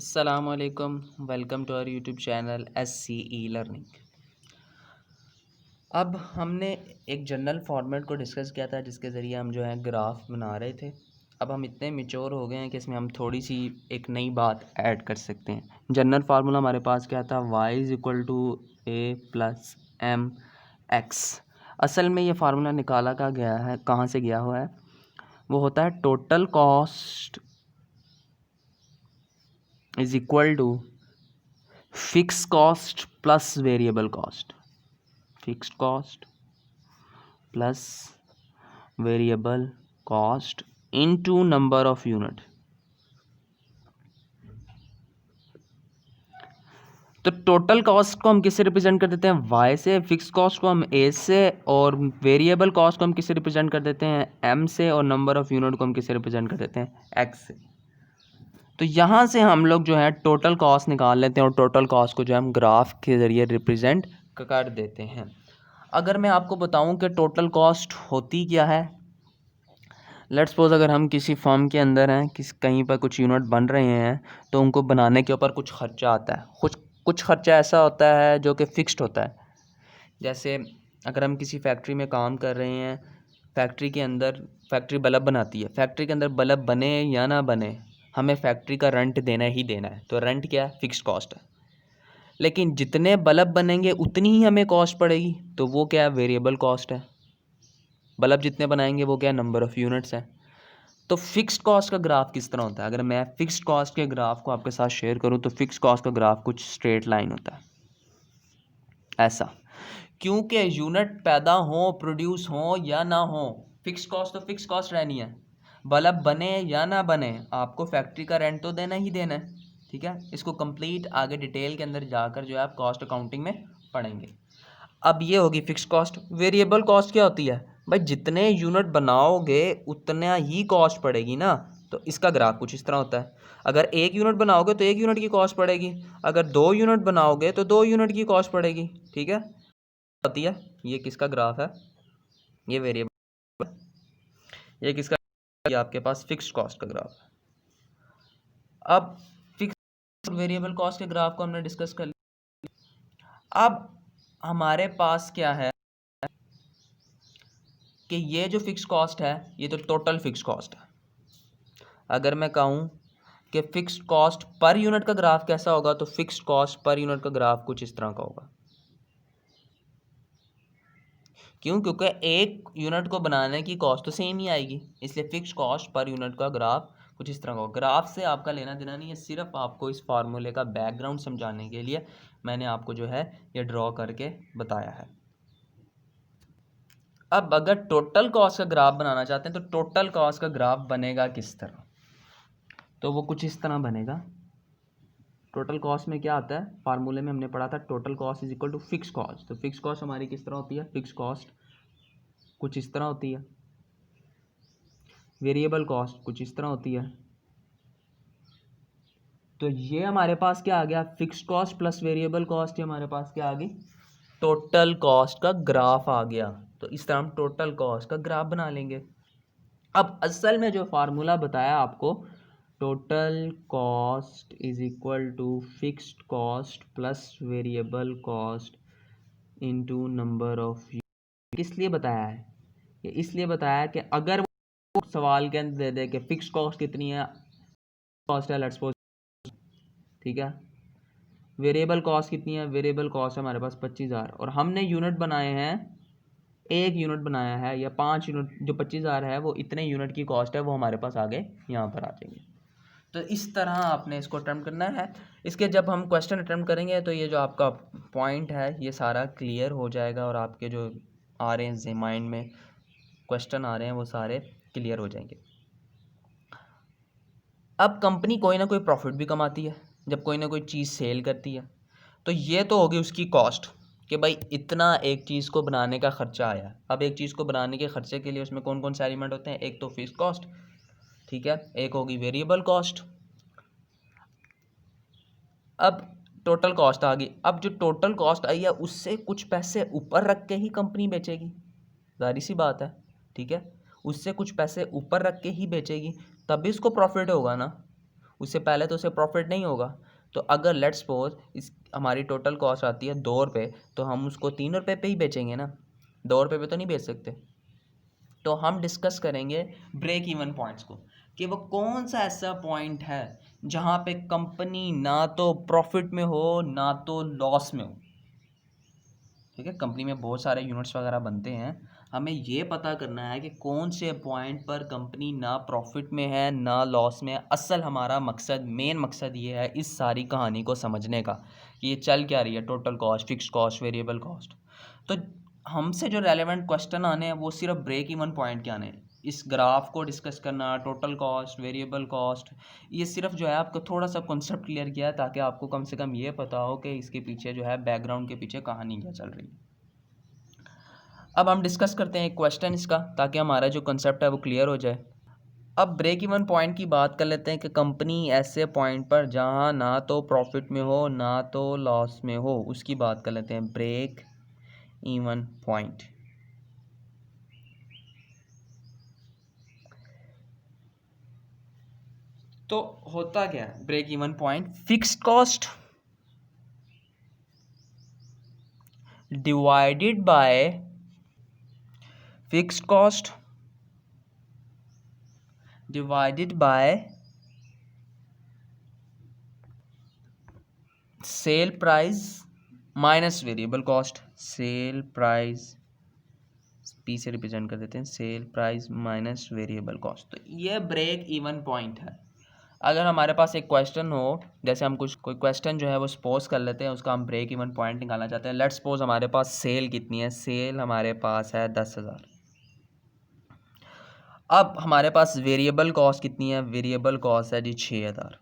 अस्सलामुअलैकुम। Welcome to our YouTube channel SCE learning. अब हमने एक जनरल फॉर्मेट को डिस्कस किया था जिसके ज़रिए हम जो है ग्राफ बना रहे थे। अब हम इतने मैच्योर हो गए हैं कि इसमें हम थोड़ी सी एक नई बात ऐड कर सकते हैं। जनरल फार्मूला हमारे पास क्या था, y=a+m(x). असल में ये फार्मूला निकाला का गया है, कहाँ से गया हुआ है, वो होता है total cost is equal to fix cost plus variable cost. Fixed cost plus variable cost into number of unit. तो टोटल कॉस्ट को हम किससे रिप्रेजेंट कर देते हैं, y से। फिक्स कॉस्ट को हम a से, और वेरिएबल कॉस्ट को हम किससे रिप्रेजेंट कर देते हैं, m से, और नंबर ऑफ यूनिट को हम किससे रिप्रेजेंट कर देते हैं, x से। तो यहाँ से हम लोग जो है टोटल कॉस्ट निकाल लेते हैं और टोटल कॉस्ट को जो है हम ग्राफ के ज़रिए रिप्रेजेंट कर देते हैं। अगर मैं आपको बताऊं कि टोटल कॉस्ट होती क्या है, लेट्स सपोज अगर हम किसी फर्म के अंदर हैं, कहीं पर कुछ यूनिट बन रहे हैं, तो उनको बनाने के ऊपर कुछ खर्चा आता है। कुछ खर्चा ऐसा होता है जो कि फ़िक्स्ड होता है। जैसे अगर हम किसी फैक्ट्री में काम कर रहे हैं, फैक्ट्री के अंदर फैक्ट्री बल्ब बनाती है, फैक्ट्री के अंदर बल्ब बने या ना बने, हमें फैक्ट्री का रेंट देना ही देना है। तो रेंट क्या है, फ़िक्स्ड कॉस्ट है। लेकिन जितने बल्ब बनेंगे उतनी ही हमें कॉस्ट पड़ेगी, तो वो क्या है, वेरिएबल कॉस्ट है। बल्ब जितने बनाएंगे वो क्या है, नंबर ऑफ़ यूनिट्स है। तो फिक्स्ड कॉस्ट का ग्राफ किस तरह होता है, अगर मैं फिक्स्ड कॉस्ट के ग्राफ को आपके साथ शेयर करूं, तो फिक्स्ड कॉस्ट का ग्राफ कुछ स्ट्रेट लाइन होता है ऐसा। क्योंकि यूनिट पैदा हो, प्रोड्यूस हो या ना हो, फिक्स्ड कॉस्ट तो फिक्स्ड कॉस्ट रहनी है। बल्ब बने या ना बने, आपको फैक्ट्री का रेंट तो देना ही देना है। ठीक है, इसको कंप्लीट आगे डिटेल के अंदर जाकर जो है आप कॉस्ट अकाउंटिंग में पढ़ेंगे। अब ये होगी फिक्स्ड कॉस्ट। वेरिएबल कॉस्ट क्या होती है भाई, जितने यूनिट बनाओगे उतना ही कॉस्ट पड़ेगी ना। तो इसका ग्राफ कुछ इस तरह होता है। अगर एक यूनिट बनाओगे तो एक यूनिट की कॉस्ट पड़ेगी, अगर 2 यूनिट बनाओगे तो 2 यूनिट की कॉस्ट पड़ेगी। ठीक है, होती है। ये किसका ग्राफ है, ये वेरिएबल। ये किसका, ये आपके पास फिक्स्ड कॉस्ट का ग्राफ है। अब फिक्स वेरिएबल कॉस्ट के ग्राफ को हमने डिस्कस कर लिया। अब हमारे पास क्या है कि ये जो फिक्स कॉस्ट है, ये तो टोटल फिक्स कॉस्ट है। अगर मैं कहूँ कि फिक्स्ड कॉस्ट पर यूनिट का ग्राफ कैसा होगा, तो फिक्स्ड कॉस्ट पर यूनिट का ग्राफ कुछ इस तरह का होगा। क्यों, क्योंकि एक यूनिट को बनाने की कॉस्ट तो सेम ही आएगी, इसलिए फिक्स्ड कॉस्ट पर यूनिट का ग्राफ कुछ इस तरह का होगा। ग्राफ से आपका लेना देना नहीं है, सिर्फ आपको इस फार्मूले का बैकग्राउंड समझाने के लिए मैंने आपको जो है ये ड्रॉ करके बताया है। अब अगर टोटल कॉस्ट का ग्राफ बनाना चाहते हैं, तो टोटल कॉस्ट का ग्राफ बनेगा किस तरह, तो वो कुछ इस तरह बनेगा। टोटल कॉस्ट में क्या आता है, फार्मूले में हमने पढ़ा था total cost is equal to fix cost. तो फिक्स कॉस्ट हमारी किस तरह होती है, फिक्स कॉस्ट कुछ इस तरह होती है, वेरिएबल कॉस्ट कुछ इस तरह होती है। तो ये हमारे पास क्या आ गया, fix cost plus variable cost, ये हमारे पास क्या आ गई, टोटल कॉस्ट का ग्राफ आ गया। तो इस तरह हम टोटल कॉस्ट का ग्राफ बना लेंगे। अब असल में जो फार्मूला बताया आपको, total cost is equal to fixed cost plus variable cost into number of, किस लिए बताया है, ये इसलिए बताया कि अगर वो सवाल के अंदर दे दे कि फिक्स कॉस्ट कितनी है, कॉस्ट है लेट्स सपोज, ठीक है, वेरिएबल कॉस्ट कितनी है, वेरिएबल कॉस्ट है हमारे पास 25,000, और हमने यूनिट बनाए हैं, एक यूनिट बनाया है या 5 यूनिट, जो 25,000 है वो इतने यूनिट की कॉस्ट है, वो हमारे पास आगे यहाँ पर आ जाएंगे। तो इस तरह आपने इसको अटेम्प्ट करना है। इसके जब हम क्वेश्चन अटेम्प्ट करेंगे तो ये जो आपका पॉइंट है ये सारा क्लियर हो जाएगा, और आपके जो आ रहे हैं माइंड में क्वेश्चन आ रहे हैं वो सारे क्लियर हो जाएंगे। अब कंपनी कोई ना कोई प्रॉफिट भी कमाती है जब कोई ना कोई चीज़ सेल करती है, तो ये तो होगी उसकी कॉस्ट कि भाई इतना एक चीज़ को बनाने का खर्चा आया। अब एक चीज़ को बनाने के खर्चे के लिए उसमें कौन कौन से एलिमेंट होते हैं, एक तो फिक्स कॉस्ट, ठीक है, एक होगी वेरिएबल कॉस्ट। अब टोटल कॉस्ट आ गई। अब जो टोटल कॉस्ट आई है उससे कुछ पैसे ऊपर रख के ही कंपनी बेचेगी, जाहिर सी बात है, ठीक है, उससे कुछ पैसे ऊपर रख के ही बेचेगी, तभी इसको प्रॉफिट होगा ना। उससे पहले तो उसे प्रॉफिट नहीं होगा। तो अगर लेट्स सपोज इस हमारी टोटल कॉस्ट आती है 2 रुपये, तो हम उसको 3 रुपये पे ही बेचेंगे ना, 2 रुपये पे तो नहीं बेच सकते। तो हम डिस्कस करेंगे ब्रेक इवन पॉइंट्स को, कि वो कौन सा ऐसा पॉइंट है जहाँ पे कंपनी ना तो प्रॉफिट में हो ना तो लॉस में हो। ठीक है, कंपनी में बहुत सारे यूनिट्स वगैरह बनते हैं, हमें ये पता करना है कि कौन से पॉइंट पर कंपनी ना प्रॉफिट में है ना लॉस में है। असल हमारा मकसद, मेन मकसद ये है इस सारी कहानी को समझने का कि ये चल क्या रही है, total cost, fix cost, variable cost. तो हमसे जो रेलेवेंट क्वेश्चन आने हैं वो सिर्फ ब्रेक इवन पॉइंट के आने हैं। इस ग्राफ को डिस्कस करना, टोटल कॉस्ट, वेरिएबल कॉस्ट, ये सिर्फ जो है आपको थोड़ा सा कॉन्सेप्ट क्लियर किया है ताकि आपको कम से कम ये पता हो कि इसके पीछे जो है बैकग्राउंड के पीछे कहानी क्या चल रही है। अब हम डिस्कस करते हैं एक क्वेश्चन इसका, ताकि हमारा जो कंसेप्ट है वो क्लियर हो जाए। अब ब्रेक इवन पॉइंट की बात कर लेते हैं कि कंपनी ऐसे पॉइंट पर जहां ना तो प्रॉफिट में हो ना तो लॉस में हो, उसकी बात कर लेते हैं, ब्रेक इवन पॉइंट। तो होता क्या है break even point? Fixed cost divided by fixed cost divided by sale price minus variable cost. Sale price P से रिप्रेजेंट कर देते हैं, sale price minus variable cost. तो ये ब्रेक इवन पॉइंट है। अगर हमारे पास एक क्वेश्चन हो, जैसे हम कोई क्वेश्चन जो है वो सपोज कर लेते हैं, उसका हम ब्रेक इवन पॉइंट निकालना चाहते हैं। लेट्स सपोज हमारे पास सेल कितनी है, सेल हमारे पास है 10,000। अब हमारे पास वेरिएबल कॉस्ट कितनी है, वेरिएबल कॉस्ट है जी 6,000।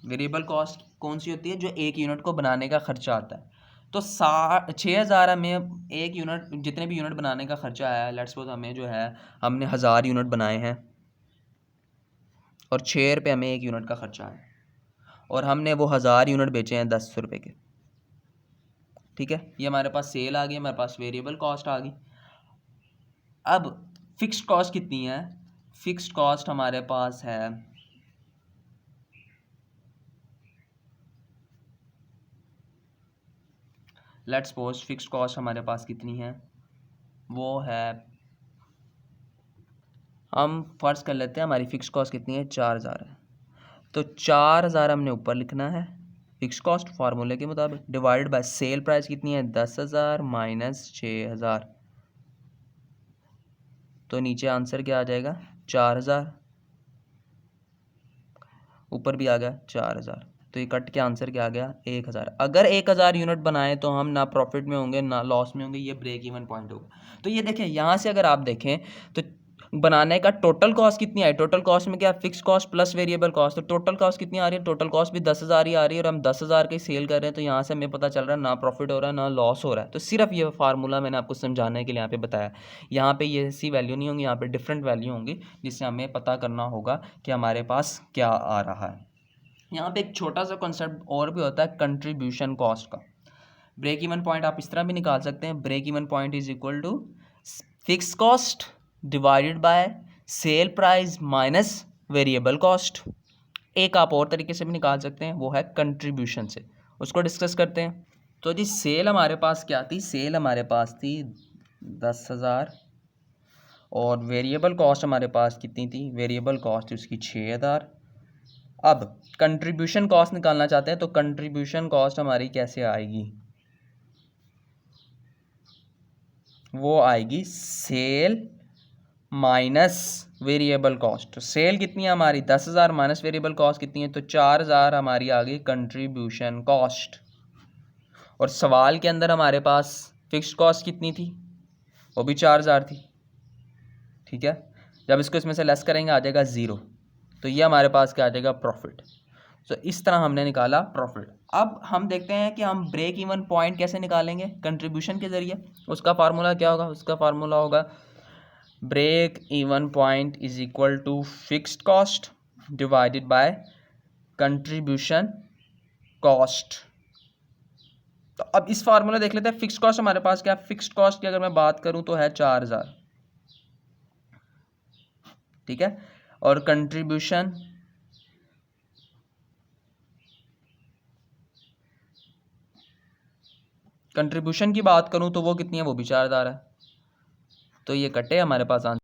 वेरिएबल कॉस्ट कौन सी होती है? जो एक यूनिट को बनाने का खर्चा आता है। तो 6,000 हमें एक यूनिट, जितने भी यूनिट बनाने का खर्चा आया, लेट्स सपोज हमें जो है हमने 1000 यूनिट बनाए हैं और 6 रुपये हमें एक यूनिट का खर्चा आया और हमने वो 1000 यूनिट बेचे हैं 10 रुपये के। ठीक है, ये हमारे पास सेल आ गई, हमारे पास वेरिएबल कॉस्ट आ गई। अब फिक्स्ड कॉस्ट कितनी है? फिक्स्ड कॉस्ट हमारे पास है, लेट्स सपोज फिक्स्ड कॉस्ट हमारे पास कितनी है, वो है, हम फर्ज कर लेते हैं हमारी फिक्स कॉस्ट कितनी है, 4,000 है। तो 4,000 हमने ऊपर लिखना है फिक्स कॉस्ट फार्मूले के मुताबिक, डिवाइडेड बाय सेल प्राइस कितनी है, 10,000 माइनस 6,000। तो नीचे आंसर क्या आ जाएगा, 4,000, ऊपर भी आ गया 4,000। तो ये कट के आंसर क्या आ गया, 1,000। अगर 1,000 यूनिट बनाए तो हम ना प्रॉफिट में होंगे ना लॉस में होंगे, ये ब्रेक इवन पॉइंट होगा। तो ये देखें, यहाँ से अगर आप देखें तो बनाने का टोटल कॉस्ट कितनी आई, टोटल कॉस्ट में क्या, fix cost plus variable cost. तो टोटल कॉस्ट कितनी आ रही है, टोटल कॉस्ट भी 10,000 ही आ रही है और हम 10,000 की सेल कर रहे हैं। तो यहाँ से हमें पता चल रहा है ना प्रॉफिट हो रहा है ना लॉस हो रहा है। तो सिर्फ ये फार्मूला मैंने आपको समझाने के लिए यहाँ पे बताया। यहाँ पे ये ऐसी वैल्यू नहीं होंगी, यहाँ पे डिफरेंट वैल्यू होंगी जिससे हमें पता करना होगा कि हमारे पास क्या आ रहा है। यहाँ पे एक छोटा सा कॉन्सेप्ट और भी होता है कंट्रीब्यूशन कॉस्ट का। ब्रेक इवन पॉइंट आप इस तरह भी निकाल सकते हैं, break even point is equal to fix cost divided by sale price minus variable cost. एक आप और तरीके से भी निकाल सकते हैं, वो है कंट्रीब्यूशन से, उसको डिस्कस करते हैं। तो जी सेल हमारे पास क्या थी, सेल हमारे पास थी 10,000 और वेरिएबल कॉस्ट हमारे पास कितनी थी, वेरिएबल कॉस्ट थी उसकी 6,000। अब कंट्रीब्यूशन कॉस्ट निकालना चाहते हैं, तो कंट्रीब्यूशन कॉस्ट हमारी कैसे आएगी, वो आएगी सेल माइनस वेरिएबल कॉस्ट। तो सेल कितनी है हमारी 10,000 माइनस वेरिएबल कॉस्ट कितनी है, तो 4,000 हमारी आ गई कंट्रीब्यूशन कॉस्ट। और सवाल के अंदर हमारे पास फिक्स्ड कॉस्ट कितनी थी, वो भी 4,000 थी। ठीक है, जब इसको इसमें से लेस करेंगे आ जाएगा 0। तो ये हमारे पास क्या आ जाएगा, प्रॉफिट। तो इस तरह हमने निकाला प्रॉफिट। अब हम देखते हैं कि हम ब्रेक इवन पॉइंट कैसे निकालेंगे, कंट्रीब्यूशन के ज़रिए। उसका फार्मूला क्या होगा, उसका फार्मूला होगा break even point is equal to fixed cost divided by contribution cost. तो अब इस फार्मूला देख लेते हैं। फिक्स्ड कॉस्ट हमारे पास क्या है, फिक्स्ड कॉस्ट की अगर मैं बात करूं तो है 4,000। ठीक है, और कंट्रीब्यूशन कंट्रीब्यूशन की बात करूँ तो वो कितनी है, वो भी 4000 है। तो ये कटे हमारे पास आंसर।